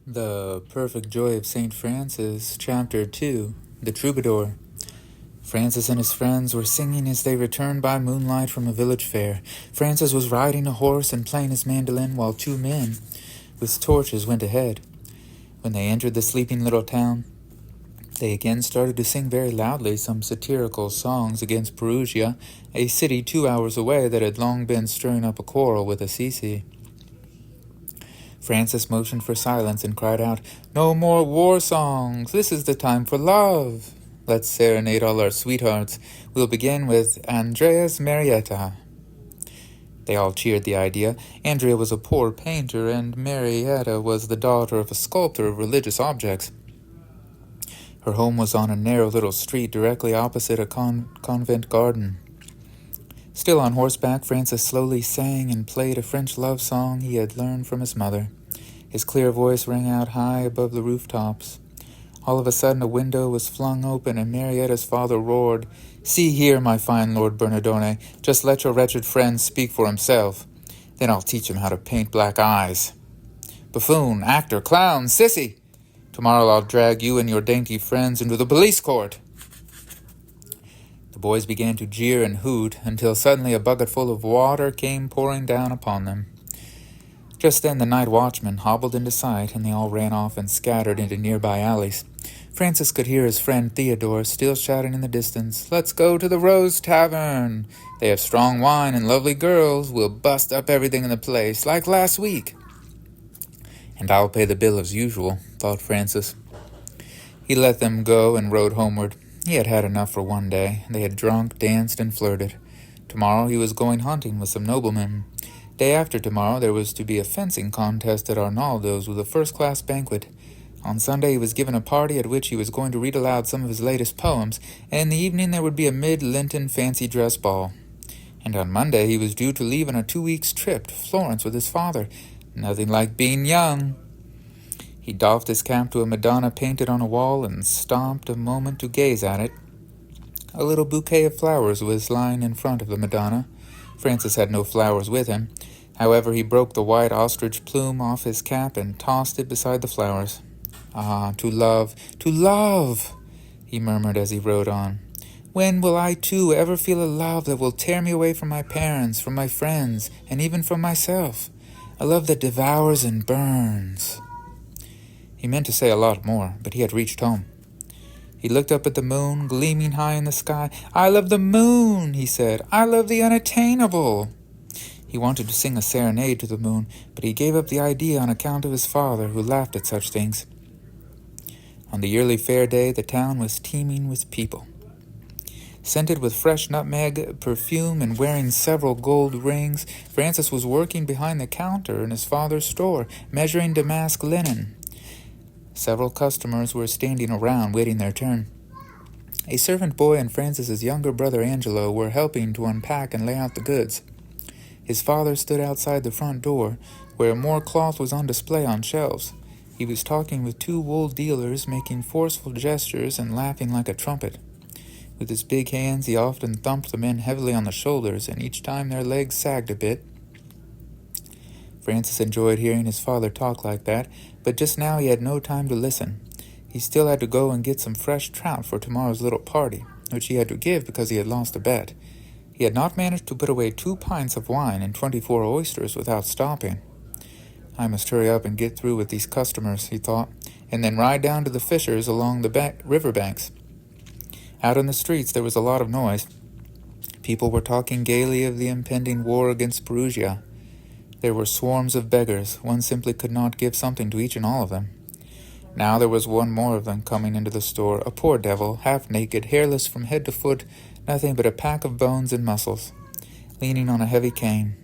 The Perfect Joy of St. Francis, Chapter 2, The Troubadour. Francis and his friends were singing as they returned by moonlight from a village fair. Francis was riding a horse and playing his mandolin while two men with torches went ahead. When they entered the sleeping little town, they again started to sing very loudly some satirical songs against Perugia, a city 2 hours away that had long been stirring up a quarrel with Assisi. Francis motioned for silence and cried out, "No more war songs! This is the time for love! Let's serenade all our sweethearts. We'll begin with Andrea's Marietta." They all cheered the idea. Andrea was a poor painter, and Marietta was the daughter of a sculptor of religious objects. Her home was on a narrow little street directly opposite a convent garden. Still on horseback, Francis slowly sang and played a French love song he had learned from his mother. His clear voice rang out high above the rooftops. All of a sudden a window was flung open and Marietta's father roared, "See here, my fine Lord Bernardone, just let your wretched friend speak for himself. Then I'll teach him how to paint black eyes. Buffoon, actor, clown, sissy! Tomorrow I'll drag you and your dainty friends into the police court." The boys began to jeer and hoot until suddenly a bucketful of water came pouring down upon them. Just then the night watchman hobbled into sight, and they all ran off and scattered into nearby alleys. Francis could hear his friend Theodore still shouting in the distance, "Let's go to the Rose Tavern. They have strong wine and lovely girls. We'll bust up everything in the place, like last week." "And I'll pay the bill as usual," thought Francis. He let them go and rode homeward. He had had enough for one day. They had drunk, danced, and flirted. Tomorrow he was going hunting with some noblemen. Day after tomorrow there was to be a fencing contest at Arnaldo's with a first-class banquet. On Sunday he was given a party at which he was going to read aloud some of his latest poems, and in the evening there would be a mid-Lenten fancy dress ball. And on Monday he was due to leave on a 2 weeks' trip to Florence with his father. Nothing like being young. He doffed his cap to a Madonna painted on a wall and stopped a moment to gaze at it. A little bouquet of flowers was lying in front of the Madonna. Francis had no flowers with him. However, he broke the white ostrich plume off his cap and tossed it beside the flowers. "Ah, to love, he murmured as he rode on. "When will I, too, ever feel a love that will tear me away from my parents, from my friends, and even from myself? A love that devours and burns." He meant to say a lot more, but he had reached home. He looked up at the moon, gleaming high in the sky. "I love the moon," he said. "I love the unattainable." He wanted to sing a serenade to the moon, but he gave up the idea on account of his father, who laughed at such things. On the yearly fair day, the town was teeming with people. Scented with fresh nutmeg perfume and wearing several gold rings, Francis was working behind the counter in his father's store, measuring damask linen. Several customers were standing around, waiting their turn. A servant boy and Francis's younger brother Angelo were helping to unpack and lay out the goods. His father stood outside the front door, where more cloth was on display on shelves. He was talking with two wool dealers, making forceful gestures and laughing like a trumpet. With his big hands, he often thumped the men heavily on the shoulders, and each time their legs sagged a bit. Francis enjoyed hearing his father talk like that, but just now he had no time to listen. He still had to go and get some fresh trout for tomorrow's little party, which he had to give because he had lost a bet. He had not managed to put away 2 pints of wine and 24 oysters without stopping. "I must hurry up and get through with these customers," he thought, and then ride down to the fishers along the river banks. Out in the streets there was a lot of noise. People were talking gaily of the impending war against Perugia. There were swarms of beggars. One simply could not give something to each and all of them. Now there was one more of them coming into the store, a poor devil, half-naked, hairless from head to foot, nothing but a pack of bones and muscles, leaning on a heavy cane.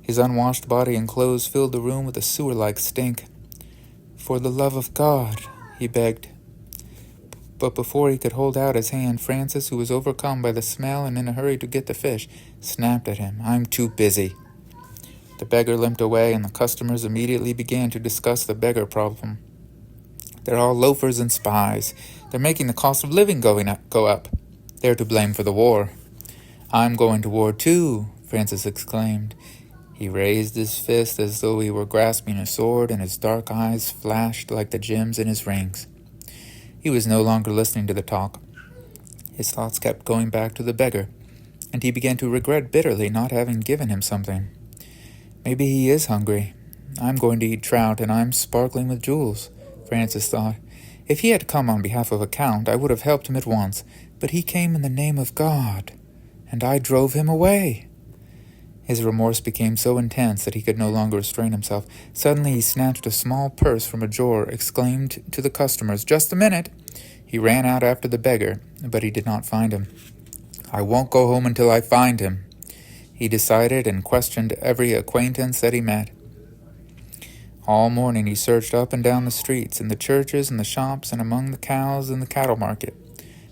His unwashed body and clothes filled the room with a sewer-like stink. "For the love of God," he begged. But before he could hold out his hand, Francis, who was overcome by the smell and in a hurry to get the fish, snapped at him, "I'm too busy." The beggar limped away, and the customers immediately began to discuss the beggar problem. "They're all loafers and spies. They're making the cost of living go up. They're to blame for the war." "I'm going to war too," Francis exclaimed. He raised his fist as though he were grasping a sword, and his dark eyes flashed like the gems in his rings. He was no longer listening to the talk. His thoughts kept going back to the beggar, and he began to regret bitterly not having given him something. Maybe he is hungry. I'm going to eat trout, and I'm sparkling with jewels, Francis thought. If he had come on behalf of a count, I would have helped him at once, but he came in the name of God, and I drove him away. His remorse became so intense that he could no longer restrain himself. Suddenly he snatched a small purse from a drawer, exclaimed to the customers, "Just a minute!" He ran out after the beggar, but he did not find him. "I won't go home until I find him," he decided, and questioned every acquaintance that he met. All morning he searched up and down the streets, in the churches and the shops, and among the cows in the cattle market.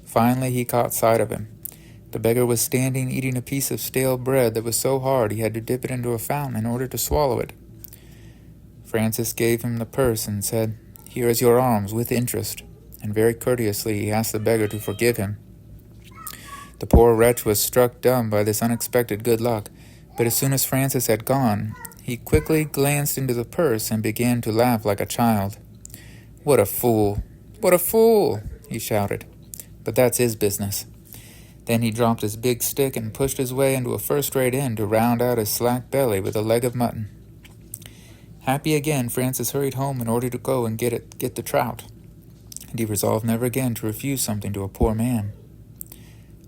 Finally he caught sight of him. The beggar was standing eating a piece of stale bread that was so hard he had to dip it into a fountain in order to swallow it. Francis gave him the purse and said, "Here is your alms with interest," and very courteously he asked the beggar to forgive him. The poor wretch was struck dumb by this unexpected good luck, but as soon as Francis had gone, he quickly glanced into the purse and began to laugh like a child. "What a fool! What a fool!" he shouted. "But that's his business." Then he dropped his big stick and pushed his way into a first-rate inn to round out his slack belly with a leg of mutton. Happy again, Francis hurried home in order to go and get the trout, and he resolved never again to refuse something to a poor man.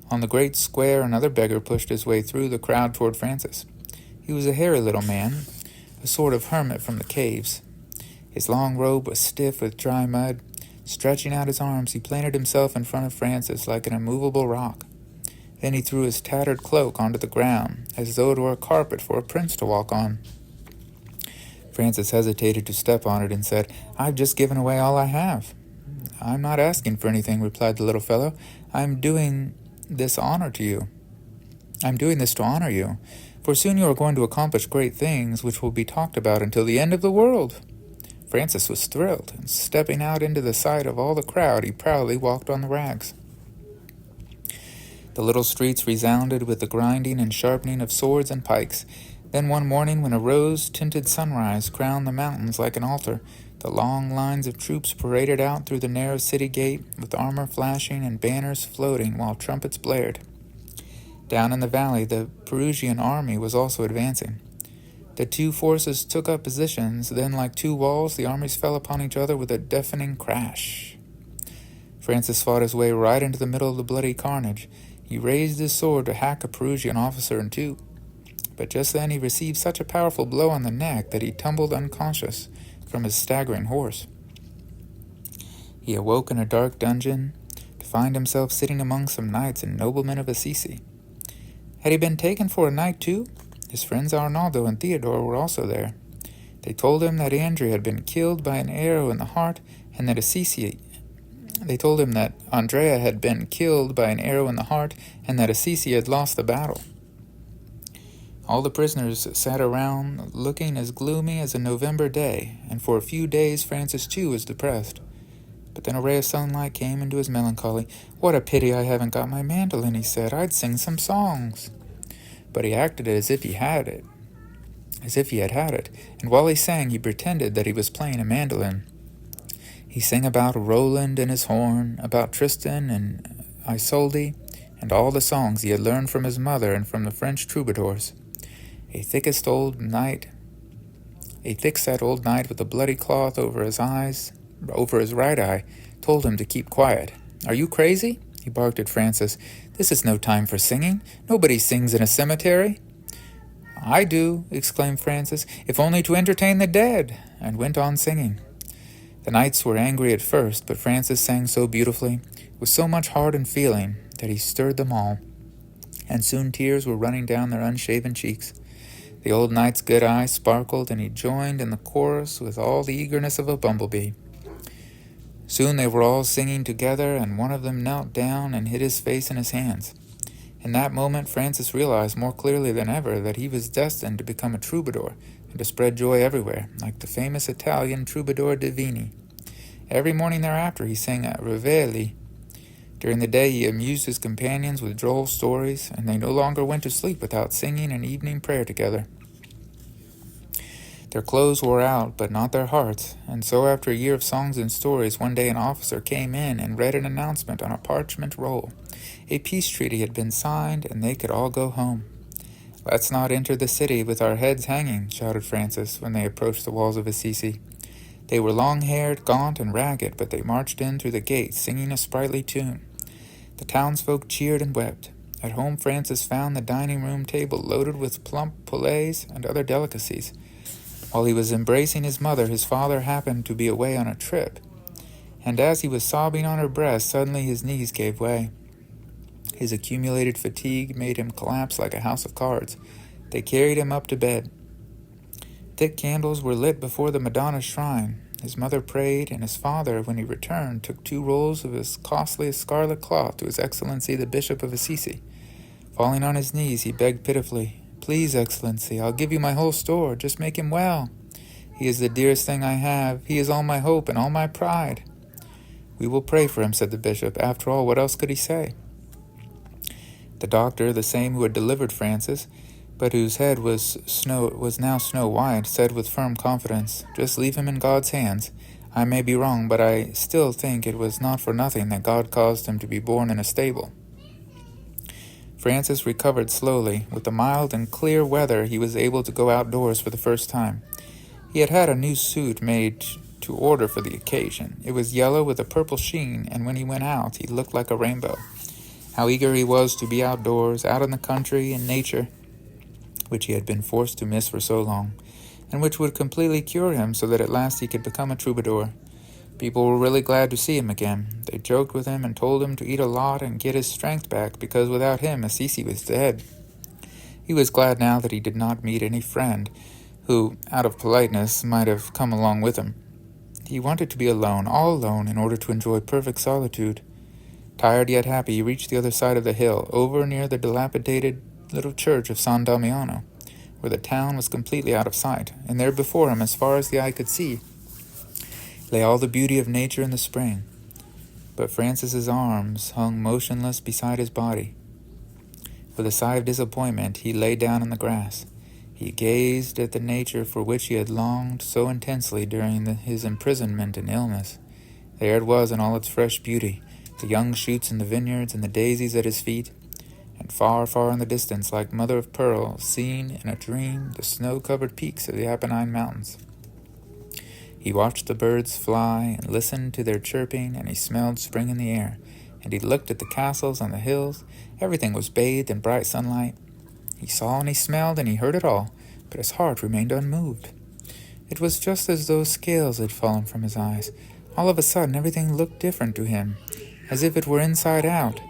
On the great square, another beggar pushed his way through the crowd toward Francis. He was a hairy little man, a sort of hermit from the caves. His long robe was stiff with dry mud. Stretching out his arms, he planted himself in front of Francis like an immovable rock. Then he threw his tattered cloak onto the ground, as though it were a carpet for a prince to walk on. Francis hesitated to step on it and said, "I've just given away all I have." "I'm not asking for anything," replied the little fellow. I'm doing this to honor you, for soon you are going to accomplish great things which will be talked about until the end of the world." Francis was thrilled, and stepping out into the sight of all the crowd, he proudly walked on the rags. The little streets resounded with the grinding and sharpening of swords and pikes. Then one morning, when a rose-tinted sunrise crowned the mountains like an altar, the long lines of troops paraded out through the narrow city gate, with armor flashing and banners floating while trumpets blared. Down in the valley, the Perugian army was also advancing. The two forces took up positions, then like two walls, the armies fell upon each other with a deafening crash. Francis fought his way right into the middle of the bloody carnage. He raised his sword to hack a Perugian officer in two, but just then he received such a powerful blow on the neck that he tumbled unconscious from his staggering horse. He awoke in a dark dungeon to find himself sitting among some knights and noblemen of Assisi. Had he been taken for a knight too? His friends Arnaldo and Theodore were also there. They told him that Andrea had been killed by an arrow in the heart, and that Andrea had been killed by an arrow in the heart, and that Assisi had lost the battle. All the prisoners sat around looking as gloomy as a November day, and for a few days Francis too was depressed. But then a ray of sunlight came into his melancholy. "What a pity I haven't got my mandolin," he said. "I'd sing some songs." But he acted as if he had it, and while he sang he pretended that he was playing a mandolin. He sang about Roland and his horn, about Tristan and Isolde, and all the songs he had learned from his mother and from the French troubadours. A thick-set old knight with a bloody cloth over his right eye, told him to keep quiet. "Are you crazy?" he barked at Francis. "This is no time for singing. Nobody sings in a cemetery." "I do," exclaimed Francis, "if only to entertain the dead," and went on singing. The knights were angry at first, but Francis sang so beautifully, with so much heart and feeling, that he stirred them all, and soon tears were running down their unshaven cheeks. The old knight's good eye sparkled, and he joined in the chorus with all the eagerness of a bumblebee. Soon they were all singing together, and one of them knelt down and hid his face in his hands. In that moment Francis realized more clearly than ever that he was destined to become a troubadour and to spread joy everywhere, like the famous Italian troubadour Divini. Every morning thereafter he sang at reveille. During the day he amused his companions with droll stories, and they no longer went to sleep without singing an evening prayer together. Their clothes wore out, but not their hearts, and so after a year of songs and stories, one day an officer came in and read an announcement on a parchment roll. A peace treaty had been signed, and they could all go home. "Let's not enter the city with our heads hanging," shouted Francis when they approached the walls of Assisi. They were long-haired, gaunt, and ragged, but they marched in through the gate, singing a sprightly tune. The townsfolk cheered and wept. At home, Francis found the dining-room table loaded with plump poulets and other delicacies. While he was embracing his mother, his father happened to be away on a trip, and as he was sobbing on her breast, suddenly his knees gave way. His accumulated fatigue made him collapse like a house of cards. They carried him up to bed. Thick candles were lit before the Madonna's shrine. His mother prayed, and his father, when he returned, took 2 rolls of his costliest scarlet cloth to His Excellency the Bishop of Assisi. Falling on his knees, he begged pitifully, "Please, Excellency, I'll give you my whole store. Just make him well. He is the dearest thing I have. He is all my hope and all my pride." "We will pray for him," said the bishop. After all, what else could he say? The doctor, the same who had delivered Francis, but whose head was now snow-white, said with firm confidence, "Just leave him in God's hands. I may be wrong, but I still think it was not for nothing that God caused him to be born in a stable." Francis recovered slowly. With the mild and clear weather, he was able to go outdoors for the first time. He had had a new suit made to order for the occasion. It was yellow with a purple sheen, and when he went out, he looked like a rainbow. How eager he was to be outdoors, out in the country and nature, which he had been forced to miss for so long, and which would completely cure him so that at last he could become a troubadour. People were really glad to see him again. They joked with him and told him to eat a lot and get his strength back, because without him Assisi was dead. He was glad now that he did not meet any friend who, out of politeness, might have come along with him. He wanted to be alone, all alone, in order to enjoy perfect solitude. Tired yet happy, he reached the other side of the hill, over near the dilapidated little church of San Damiano, where the town was completely out of sight, and there before him, as far as the eye could see, lay all the beauty of nature in the spring. But Francis's arms hung motionless beside his body. With a sigh of disappointment, he lay down on the grass. He gazed at the nature for which he had longed so intensely during his imprisonment and illness. There it was in all its fresh beauty, the young shoots in the vineyards and the daisies at his feet, and far, far in the distance, like mother of pearl, seen in a dream, the snow-covered peaks of the Apennine Mountains. He watched the birds fly and listened to their chirping, and he smelled spring in the air, and he looked at the castles on the hills. Everything was bathed in bright sunlight. He saw and he smelled and he heard it all, but his heart remained unmoved. It was just as though scales had fallen from his eyes. All of a sudden, everything looked different to him, as if it were inside out.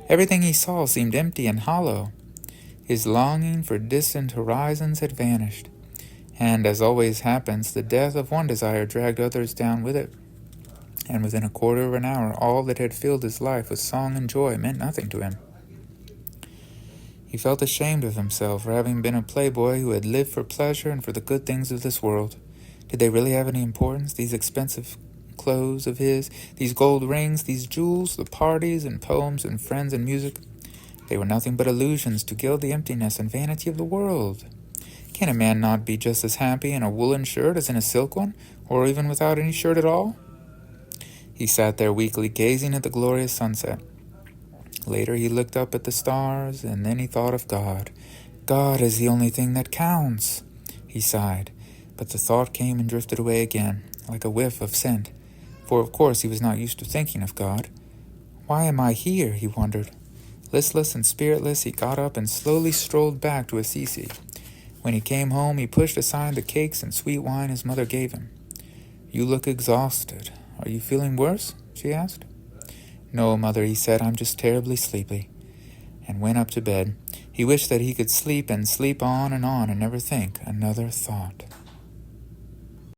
Everything he saw seemed empty and hollow. His longing for distant horizons had vanished, and, as always happens, the death of one desire dragged others down with it. And within a quarter of an hour, all that had filled his life with song and joy meant nothing to him. He felt ashamed of himself for having been a playboy who had lived for pleasure and for the good things of this world. Did they really have any importance, these expensive clothes of his, these gold rings, these jewels, the parties and poems and friends and music? They were nothing but illusions to gild the emptiness and vanity of the world. Can a man not be just as happy in a woolen shirt as in a silk one, or even without any shirt at all? He sat there weakly, gazing at the glorious sunset. Later he looked up at the stars, and then he thought of God. God is the only thing that counts. He sighed, but the thought came and drifted away again, like a whiff of scent, for of course he was not used to thinking of God. Why am I here? He wondered. Listless and spiritless, he got up and slowly strolled back to Assisi. When he came home, he pushed aside the cakes and sweet wine his mother gave him. "You look exhausted. Are you feeling worse?" she asked. "No, Mother," he said, "I'm just terribly sleepy," and went up to bed. He wished that he could sleep and sleep on and never think another thought.